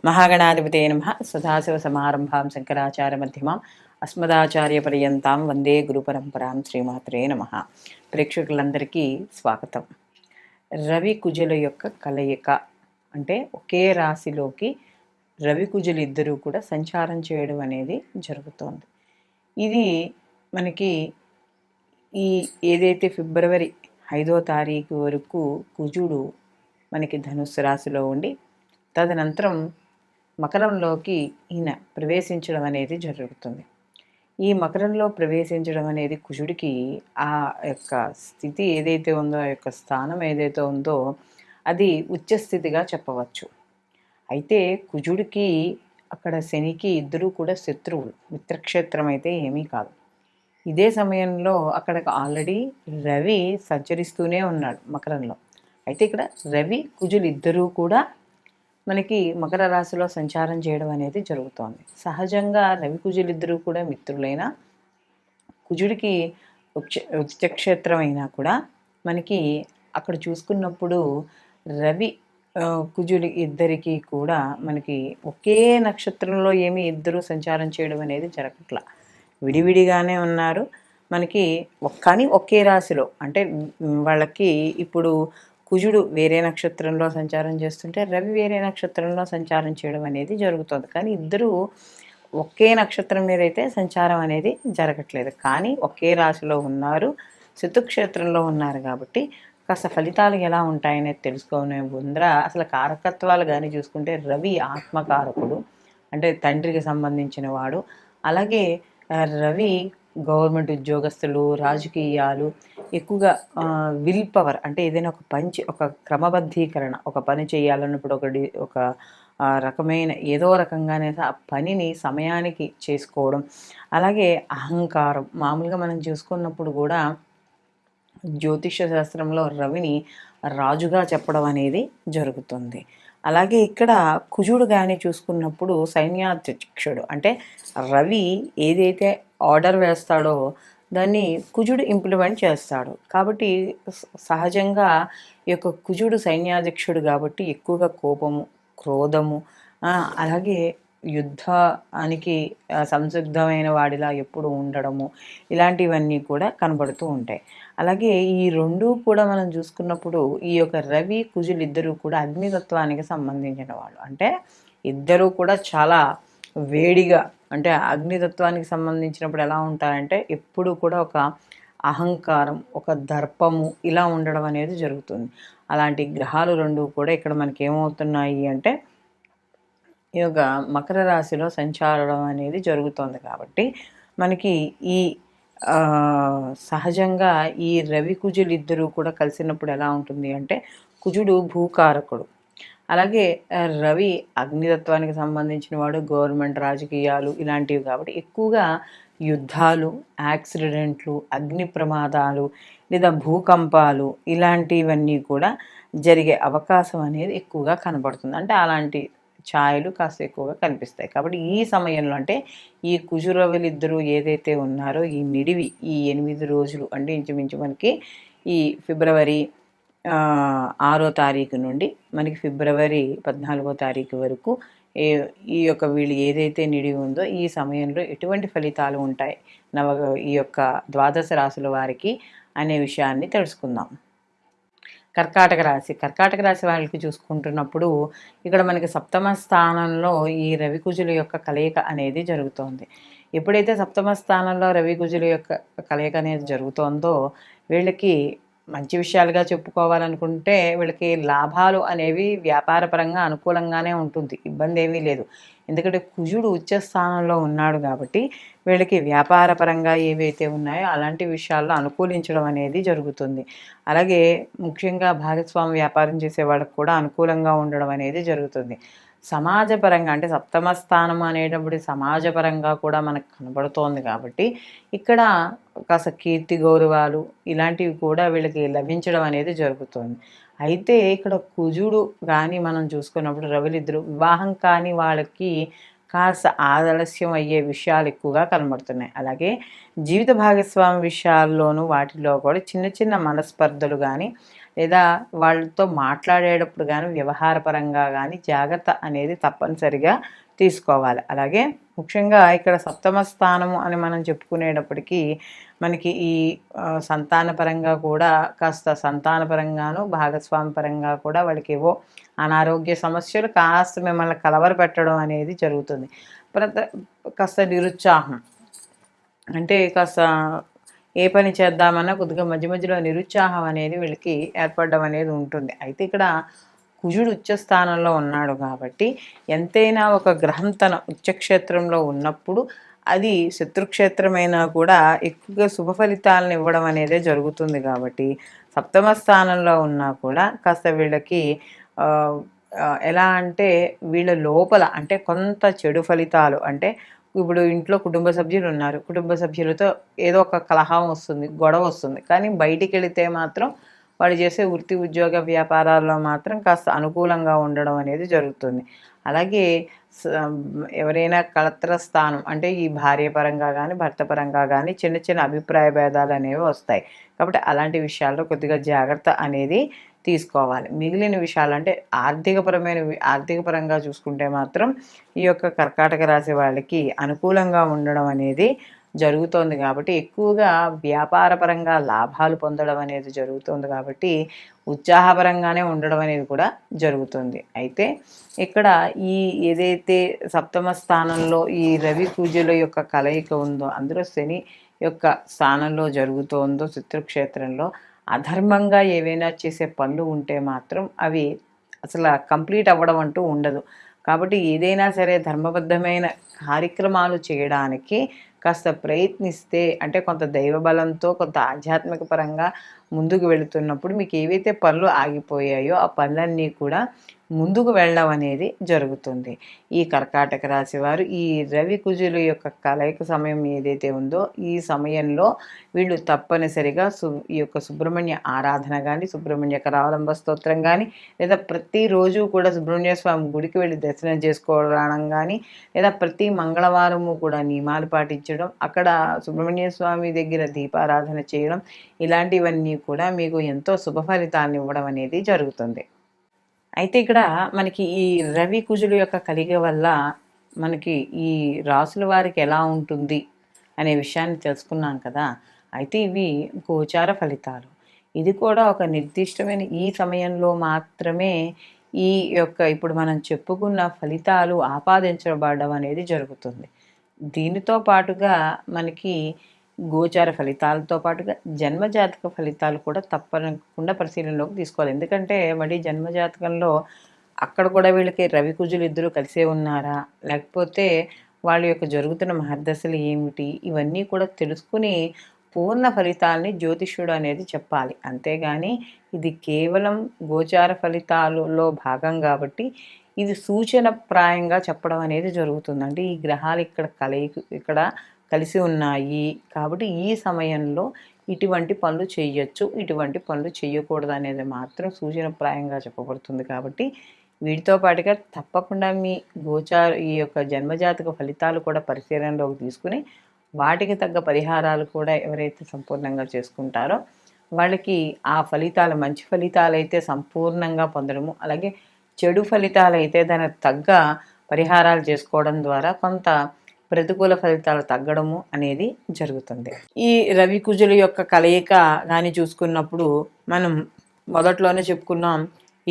మహాగణాధిపతే నమః. సదాశివసమారంభాం శంకరాచార్యమధ్యమాం అస్మదాచార్యపర్యంతాం వందే గురుపరంపరాం. శ్రీమాత్రే నమః. ప్రేక్షకులందరికీ స్వాగతం. రవి కుజుల యొక్క కలయిక అంటే ఒకే రాశిలోకి రవి కుజులు ఇద్దరూ కూడా సంచారం చేయడం అనేది జరుగుతోంది. ఇది మనకి ఏదైతే ఫిబ్రవరి 5వ తారీఖు వరకు కుజుడు మనకి ధనుస్సు రాశిలో ఉండి తదనంతరం మకరంలోకి ఈయన ప్రవేశించడం అనేది జరుగుతుంది. ఈ మకరంలో ప్రవేశించడం అనేది కుజుడికి ఆ యొక్క స్థితి ఏదైతే ఉందో, ఆ యొక్క స్థానం ఏదైతే ఉందో అది ఉచ్చస్థితిగా చెప్పవచ్చు. అయితే కుజుడికి అక్కడ శనికి ఇద్దరూ కూడా శత్రువులు, మిత్రక్షేత్రం అయితే ఏమీ కాదు. ఇదే సమయంలో అక్కడ ఆల్రెడీ రవి సంచరిస్తూనే ఉన్నాడు మకరంలో. అయితే ఇక్కడ రవి కుజులు ఇద్దరూ కూడా మనకి మకర రాశిలో సంచారం చేయడం అనేది జరుగుతోంది. సహజంగా రవి కుజులిద్దరూ కూడా మిత్రులైన కుజుడికి ఉచ్చక్షేత్రం అయినా కూడా మనకి అక్కడ చూసుకున్నప్పుడు రవి కుజుడి ఇద్దరికి కూడా మనకి ఒకే నక్షత్రంలో ఏమీ ఇద్దరు సంచారం చేయడం అనేది జరగట్లా. విడివిడిగానే ఉన్నారు మనకి, కానీ ఒకే రాశిలో. అంటే వాళ్ళకి ఇప్పుడు కుజుడు వేరే నక్షత్రంలో సంచారం చేస్తుంటే రవి వేరే నక్షత్రంలో సంచారం చేయడం అనేది జరుగుతుంది. కానీ ఇద్దరూ ఒకే నక్షత్రం మీద అయితే సంచారం అనేది జరగట్లేదు, కానీ ఒకే రాశిలో ఉన్నారు, శత్రుక్షేత్రంలో ఉన్నారు. కాబట్టి కాస్త ఫలితాలు ఎలా ఉంటాయనేది తెలుసుకునే ముందర అసలు కారకత్వాలు కానీ చూసుకుంటే రవి ఆత్మకారకుడు, అంటే తండ్రికి సంబంధించిన వాడు. అలాగే రవి గవర్నమెంట్ ఉద్యోగస్తులు, రాజకీయాలు, ఎక్కువగా విల్ పవర్, అంటే ఏదైనా ఒక క్రమబద్ధీకరణ, ఒక పని చేయాలన్నప్పుడు ఒక రకమైన ఏదో రకంగానే ఆ పనిని సమయానికి చేసుకోవడం. అలాగే అహంకారం, మామూలుగా మనం చూసుకున్నప్పుడు కూడా జ్యోతిష శాస్త్రంలో రవిని రాజుగా చెప్పడం అనేది జరుగుతుంది. అలాగే ఇక్కడ కుజుడు కానీ చూసుకున్నప్పుడు సైన్యాధ్యక్షుడు, అంటే రవి ఏదైతే ఆర్డర్ వేస్తాడో దాన్ని కుజుడు ఇంప్లిమెంట్ చేస్తాడు. కాబట్టి సహజంగా ఈ యొక్క కుజుడు సైన్యాధ్యక్షుడు కాబట్టి ఎక్కువగా కోపము, క్రోధము, అలాగే యుద్ధానికి సంసిద్ధమైన వాడిలా ఎప్పుడు ఉండడము, ఇలాంటివన్నీ కూడా కనబడుతూ ఉంటాయి. అలాగే ఈ రెండూ కూడా మనం చూసుకున్నప్పుడు ఈ యొక్క రవి కుజులు ఇద్దరూ కూడా అగ్నితత్వానికి సంబంధించిన వాళ్ళు. అంటే ఇద్దరూ కూడా చాలా వేడిగా, అంటే అగ్నితత్వానికి సంబంధించినప్పుడు ఎలా ఉంటారంటే ఎప్పుడు కూడా ఒక అహంకారం, ఒక దర్పము ఇలా ఉండడం అనేది జరుగుతుంది. అలాంటి గ్రహాలు రెండు కూడా ఇక్కడ మనకి ఏమవుతున్నాయి అంటే ఈ యొక్క మకర రాశిలో సంచారం అనేది జరుగుతుంది. కాబట్టి మనకి ఈ సహజంగా ఈ రవి కుజులు ఇద్దరూ కూడా కలిసినప్పుడు ఎలా ఉంటుంది అంటే కుజుడు భూకారకుడు, అలాగే రవి అగ్నితత్వానికి సంబంధించిన వాడు, గవర్నమెంట్, రాజకీయాలు ఇలాంటివి. కాబట్టి ఎక్కువగా యుద్ధాలు, యాక్సిడెంట్లు, అగ్ని ప్రమాదాలు లేదా భూకంపాలు ఇలాంటివన్నీ కూడా జరిగే అవకాశం అనేది ఎక్కువగా కనబడుతుంది. అంటే అలాంటి ఛాయలు కాస్త ఎక్కువగా కనిపిస్తాయి. కాబట్టి ఈ సమయంలో అంటే ఈ కుజురవులిద్దరూ ఏదైతే ఉన్నారో ఈ నిడివి ఈ 8 రోజులు, అంటే ఇంచుమించు మనకి ఈ ఫిబ్రవరి 6వ తారీఖు నుండి మనకి ఫిబ్రవరి 14వ తారీఖు వరకు ఈ యొక్క వీళ్ళు ఏదైతే నిడివి ఉందో ఈ సమయంలో ఎటువంటి ఫలితాలు ఉంటాయి ఈ యొక్క ద్వాదశ రాశుల వారికి అనే విషయాన్ని తెలుసుకుందాం. కర్కాటక రాశి వాళ్ళకి చూసుకుంటున్నప్పుడు ఇక్కడ మనకి సప్తమ స్థానంలో ఈ రవి కుజుల యొక్క కలయిక అనేది జరుగుతోంది. ఎప్పుడైతే సప్తమ స్థానంలో రవి కుజుల యొక్క కలయిక అనేది జరుగుతోందో వీళ్ళకి మంచి విషయాలుగా చెప్పుకోవాలనుకుంటే వీళ్ళకి లాభాలు అనేవి వ్యాపారపరంగా అనుకూలంగానే ఉంటుంది, ఇబ్బంది ఏమీ లేదు. ఎందుకంటే కుజుడు ఉచ్చ స్థానంలో ఉన్నాడు కాబట్టి వీళ్ళకి వ్యాపారపరంగా ఏవైతే ఉన్నాయో అలాంటి విషయాల్లో అనుకూలించడం అనేది జరుగుతుంది. అలాగే ముఖ్యంగా భాగస్వామి వ్యాపారం చేసే వాళ్ళకి కూడా అనుకూలంగా ఉండడం అనేది జరుగుతుంది. సమాజపరంగా, అంటే సప్తమ స్థానం అనేటప్పుడు సమాజపరంగా కూడా మనకు కనబడుతోంది కాబట్టి ఇక్కడ కాస్త కీర్తి గౌరవాలు ఇలాంటివి కూడా వీళ్ళకి లభించడం అనేది జరుగుతుంది. అయితే ఇక్కడ కుజుడు కానీ మనం చూసుకున్నప్పుడు రవిలిద్దరు వివాహం కాని వాళ్ళకి కాస్త ఆలస్యం అయ్యే విషయాలు ఎక్కువగా కనబడుతున్నాయి. అలాగే జీవిత భాగస్వామి విషయాల్లోనూ వాటిలో కూడా చిన్న చిన్న మనస్పర్ధలు కానీ లేదా వాళ్ళతో మాట్లాడేటప్పుడు కానీ వ్యవహారపరంగా కానీ జాగ్రత్త అనేది తప్పనిసరిగా తీసుకోవాలి. అలాగే ముఖ్యంగా ఇక్కడ సప్తమ స్థానము అని మనం చెప్పుకునేటప్పటికీ మనకి ఈ సంతానపరంగా కూడా కాస్త సంతానపరంగాను భాగస్వామి పరంగా కూడా వాళ్ళకి ఏవో అనారోగ్య సమస్యలు కాస్త మిమ్మల్ని కలవరపెట్టడం అనేది జరుగుతుంది. కాస్త నిరుత్సాహం అంటే కాస్త ఏ పని చేద్దామన్నా కొద్దిగా మధ్య మధ్యలో నిరుత్సాహం అనేది వీళ్ళకి ఏర్పడడం అనేది ఉంటుంది. అయితే ఇక్కడ కుజుడు ఉచ్చస్థానంలో ఉన్నాడు కాబట్టి ఎంతైనా ఒక గ్రహం తన ఉచ్చక్షేత్రంలో ఉన్నప్పుడు అది శత్రుక్షేత్రమైనా కూడా ఎక్కువగా శుభ ఫలితాలను ఇవ్వడం అనేదే జరుగుతుంది. కాబట్టి సప్తమ స్థానంలో ఉన్నా కూడా కాస్త వీళ్ళకి ఎలా అంటే వీళ్ళ లోపల అంటే కొంత చెడు ఫలితాలు అంటే ఇప్పుడు ఇంట్లో కుటుంబ సభ్యులు ఉన్నారు, కుటుంబ సభ్యులతో ఏదో ఒక కలహం వస్తుంది, గొడవ వస్తుంది. కానీ బయటికి వెళితే మాత్రం వాడు చేసే వృత్తి ఉద్యోగ వ్యాపారాల్లో మాత్రం కాస్త అనుకూలంగా ఉండడం అనేది జరుగుతుంది. అలాగే ఎవరైనా కళత్ర స్థానం అంటే ఈ భార్య పరంగా కానీ భర్త పరంగా కానీ చిన్న చిన్న అభిప్రాయ భేదాలు అనేవి వస్తాయి. కాబట్టి అలాంటి విషయాల్లో కొద్దిగా జాగ్రత్త అనేది తీసుకోవాలి. మిగిలిన విషయాలు అంటే ఆర్థిక పరంగా చూసుకుంటే మాత్రం ఈ యొక్క కర్కాటక రాశి వాళ్ళకి అనుకూలంగా ఉండడం అనేది జరుగుతోంది. కాబట్టి ఎక్కువగా వ్యాపారపరంగా లాభాలు పొందడం అనేది జరుగుతుంది. కాబట్టి ఉత్సాహపరంగానే ఉండడం అనేది కూడా జరుగుతుంది. అయితే ఇక్కడ ఈ ఏదైతే సప్తమ స్థానంలో ఈ రవి కుజుల యొక్క కలయిక ఉందో అందులో శని యొక్క స్థానంలో జరుగుతోందో శత్రుక్షేత్రంలో అధర్మంగా ఏవైనా చేసే పనులు ఉంటే మాత్రం అవి అసలు కంప్లీట్ అవ్వడం అంటూ ఉండదు. కాబట్టి ఏదైనా సరే ధర్మబద్ధమైన కార్యక్రమాలు చేయడానికి కాస్త ప్రయత్నిస్తే అంటే కొంత దైవబలంతో కొంత ఆధ్యాత్మిక పరంగా ముందుకు వెళుతున్నప్పుడు మీకు ఏవైతే పనులు ఆగిపోయాయో ఆ పనులన్నీ కూడా ముందుకు వెళ్ళడం అనేది జరుగుతుంది. ఈ కర్కాటక రాశి వారు ఈ రవి కుజుల యొక్క కలయిక సమయం ఏదైతే ఉందో ఈ సమయంలో వీళ్ళు తప్పనిసరిగా ఈ యొక్క సుబ్రహ్మణ్య ఆరాధన కానీ సుబ్రహ్మణ్య కరావలంబ స్తోత్రం కానీ లేదా ప్రతిరోజు కూడా సుబ్రహ్మణ్య స్వామి గుడికి వెళ్ళి దర్శనం చేసుకోవడం కానీ లేదా ప్రతి మంగళవారము కూడా నియమాలు పాటించడం అక్కడ సుబ్రహ్మణ్య స్వామి దగ్గర దీపారాధన చేయడం ఇలాంటివన్నీ కూడా మీకు ఎంతో శుభ ఫలితాన్ని ఇవ్వడం అనేది జరుగుతుంది. అయితే ఇక్కడ మనకి ఈ రవి కుజుల యొక్క కలిగ వల్ల మనకి ఈ రాసుల వారికి ఎలా ఉంటుంది అనే విషయాన్ని తెలుసుకున్నాం కదా. అయితే ఇవి గోచార ఫలితాలు. ఇది కూడా ఒక నిర్దిష్టమైన ఈ సమయంలో మాత్రమే ఈ యొక్క ఇప్పుడు మనం చెప్పుకున్న ఫలితాలు ఆపాదించబడడం అనేది జరుగుతుంది. దీనితో పాటుగా మనకి గోచార ఫలితాలతో పాటుగా జన్మజాతక ఫలితాలు కూడా తప్పకుండా పరిశీలనలోకి తీసుకోవాలి. ఎందుకంటే మళ్ళీ జన్మజాతకంలో అక్కడ కూడా వీళ్ళకి రవి కుజులు ఇద్దరు కలిసే ఉన్నారా, లేకపోతే వాళ్ళ యొక్క జరుగుతున్న మహర్దశలు ఏమిటి, ఇవన్నీ కూడా తెలుసుకుని పూర్ణ ఫలితాలని జ్యోతిష్యుడు అనేది చెప్పాలి. అంతేగాని ఇది కేవలం గోచార ఫలితాలలో భాగం కాబట్టి ఇది సూచన ప్రాయంగా చెప్పడం అనేది జరుగుతుంది. అంటే ఈ గ్రహాలు ఇక్కడ కలిసి ఉన్నాయి కాబట్టి ఈ సమయంలో ఇటువంటి పనులు చేయొచ్చు, ఇటువంటి పనులు చేయకూడదు అనేది మాత్రం సూచనప్రాయంగా చెప్పబడుతుంది. కాబట్టి వీటితో పాటుగా తప్పకుండా మీ ఈ యొక్క జన్మజాతక ఫలితాలు కూడా పరిశీలనలోకి తీసుకుని వాటికి తగ్గ పరిహారాలు కూడా ఎవరైతే సంపూర్ణంగా చేసుకుంటారో వాళ్ళకి ఆ ఫలితాలు మంచి ఫలితాలు అయితే సంపూర్ణంగా పొందడము, అలాగే చెడు ఫలితాలు అయితే దానికి తగ్గ పరిహారాలు చేసుకోవడం ద్వారా కొంత ప్రతికూల ఫలితాలు తగ్గడము అనేది జరుగుతుంది. ఈ రవి కుజుల యొక్క కలయిక కానీ చూసుకున్నప్పుడు మనం మొదట్లోనే చెప్పుకున్నాం,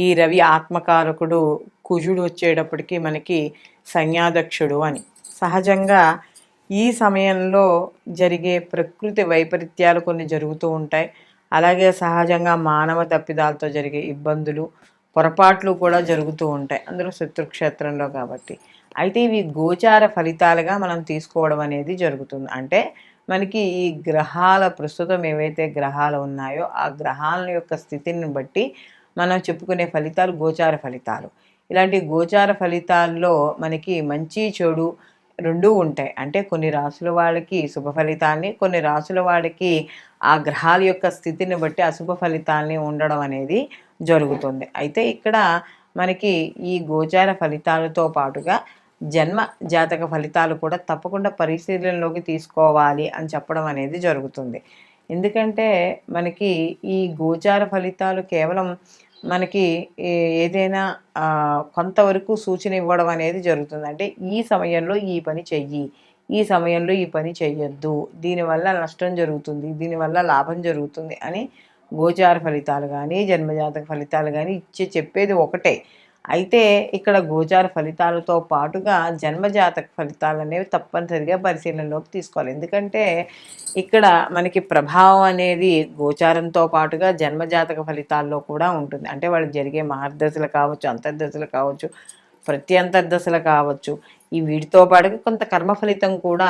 ఈ రవి ఆత్మకారకుడు కుజుడు వచ్చేటప్పటికి మనకి సంజ్ఞాదక్షుడు అని. సహజంగా ఈ సమయంలో జరిగే ప్రకృతి వైపరీత్యాలు కొన్ని జరుగుతూ ఉంటాయి. అలాగే సహజంగా మానవ తప్పిదాలతో జరిగే ఇబ్బందులు పొరపాట్లు కూడా జరుగుతూ ఉంటాయి అందులో శత్రుక్షేత్రంలో. కాబట్టి అయితే ఇవి గోచార ఫలితాలుగా మనం తీసుకోవడం అనేది జరుగుతుంది. అంటే మనకి ఈ గ్రహాల ప్రస్తుతం ఏవైతే గ్రహాలు ఉన్నాయో ఆ గ్రహాల యొక్క స్థితిని బట్టి మనం చెప్పుకునే ఫలితాలు గోచార ఫలితాలు. ఇలాంటి గోచార ఫలితాల్లో మనకి మంచి చెడు రెండూ ఉంటాయి. అంటే కొన్ని రాసుల వాళ్ళకి శుభ ఫలితాన్ని, కొన్ని రాసుల వాళ్ళకి ఆ గ్రహాల యొక్క స్థితిని బట్టి అశుభ ఫలితాల్ని ఉండడం అనేది జరుగుతుంది. అయితే ఇక్కడ మనకి ఈ గోచార ఫలితాలతో పాటుగా జన్మ జాతక ఫలితాలు కూడా తప్పకుండా పరిశీలనలోకి తీసుకోవాలి అని చెప్పడం అనేది జరుగుతుంది. ఎందుకంటే మనకి ఈ గోచార ఫలితాలు కేవలం మనకి ఏదైనా కొంతవరకు సూచన ఇవ్వడం అనేది జరుగుతుంది. అంటే ఈ సమయంలో ఈ పని చెయ్యి, ఈ సమయంలో ఈ పని చెయ్యొద్దు, దీనివల్ల నష్టం జరుగుతుంది, దీనివల్ల లాభం జరుగుతుంది అని గోచార ఫలితాలు కానీ జన్మజాతక ఫలితాలు కానీ చెప్పేది ఒకటే. అయితే ఇక్కడ గోచార ఫలితాలతో పాటుగా జన్మజాతక ఫలితాలు అనేవి తప్పనిసరిగా పరిశీలనలోకి తీసుకోవాలి. ఎందుకంటే ఇక్కడ మనకి ప్రభావం అనేది గోచారంతో పాటుగా జన్మజాతక ఫలితాల్లో కూడా ఉంటుంది. అంటే వాళ్ళకి జరిగే మహర్దశలు కావచ్చు, అంతర్దశలు కావచ్చు, ప్రత్యంతర్దశలు కావచ్చు, ఈ వీటితో పాటుగా కొంత కర్మ ఫలితం కూడా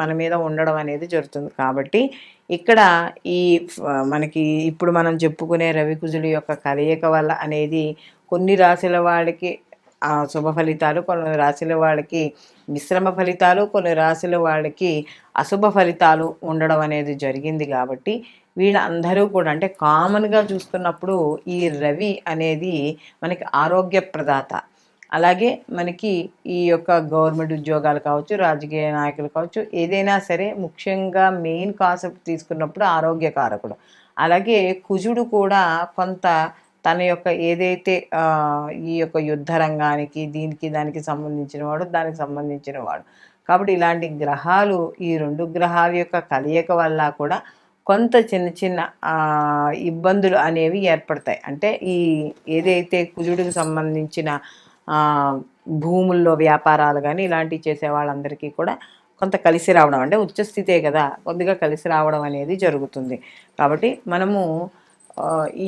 మన మీద ఉండడం అనేది జరుగుతుంది. కాబట్టి ఇక్కడ ఈ మనకి ఇప్పుడు మనం చెప్పుకునే రవికుజుల యొక్క కలయిక వల్ల అనేది కొన్ని రాశుల వాళ్ళకి శుభ ఫలితాలు, కొన్ని రాశుల వాళ్ళకి మిశ్రమ ఫలితాలు, కొన్ని రాశుల వాళ్ళకి అశుభ ఫలితాలు ఉండడం అనేది జరిగింది. కాబట్టి వీళ్ళందరూ కూడా అంటే కామన్గా చూస్తున్నప్పుడు ఈ రవి అనేది మనకి ఆరోగ్య ప్రదాత. అలాగే మనకి ఈ యొక్క గవర్నమెంట్ ఉద్యోగాలు కావచ్చు, రాజకీయ నాయకులు కావచ్చు, ఏదైనా సరే ముఖ్యంగా మెయిన్ కాన్సెప్ట్ తీసుకున్నప్పుడు ఆరోగ్యకారకుడు. అలాగే కుజుడు కూడా కొంత తన యొక్క ఏదైతే ఈ యొక్క యుద్ధ రంగానికి దానికి సంబంధించిన వాడు, దానికి సంబంధించిన వాడు. కాబట్టి ఇలాంటి గ్రహాలు, ఈ రెండు గ్రహాల యొక్క కలయిక వల్ల కూడా కొంత చిన్న చిన్న ఇబ్బందులు అనేవి ఏర్పడతాయి. అంటే ఈ ఏదైతే కుజుడికి సంబంధించిన భూముల్లో వ్యాపారాలు కానీ ఇలాంటివి చేసే వాళ్ళందరికీ కూడా కొంత కలిసి రావడం, అంటే ఉచ్చస్థితే కదా, కొద్దిగా కలిసి రావడం అనేది జరుగుతుంది. కాబట్టి మనము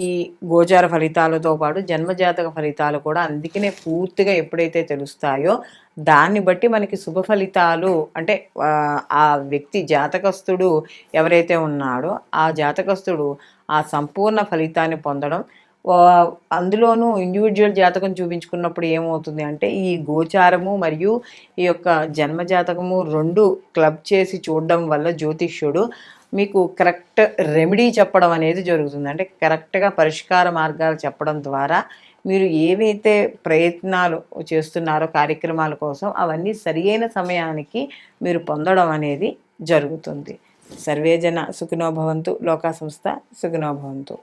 ఈ గోచార ఫలితాలతో పాటు జన్మజాతక ఫలితాలు కూడా అందుకనే పూర్తిగా ఎప్పుడైతే తెలుస్తాయో దాన్ని బట్టి మనకి శుభ ఫలితాలు, అంటే ఆ వ్యక్తి జాతకస్తుడు ఎవరైతే ఉన్నాడో ఆ జాతకస్తుడు ఆ సంపూర్ణ ఫలితాన్ని పొందడం. అందులోనూ ఇండివిజువల్ జాతకం చూపించుకున్నప్పుడు ఏమవుతుంది అంటే ఈ గోచారము మరియు ఈ యొక్క జన్మజాతకము రెండు క్లబ్ చేసి చూడడం వల్ల జ్యోతిష్యుడు మీకు కరెక్ట్ రెమెడీ చెప్పడం అనేది జరుగుతుంది. అంటే కరెక్ట్గా పరిష్కార మార్గాలు చెప్పడం ద్వారా మీరు ఏవైతే ప్రయత్నాలు చేస్తున్నారో కార్యక్రమాల కోసం అవన్నీ సరియైన సమయానికి మీరు పొందడం అనేది జరుగుతుంది. సర్వేజన సుఖినో భవంతు, లోకా సంస్థ సుఖినో భవంతు.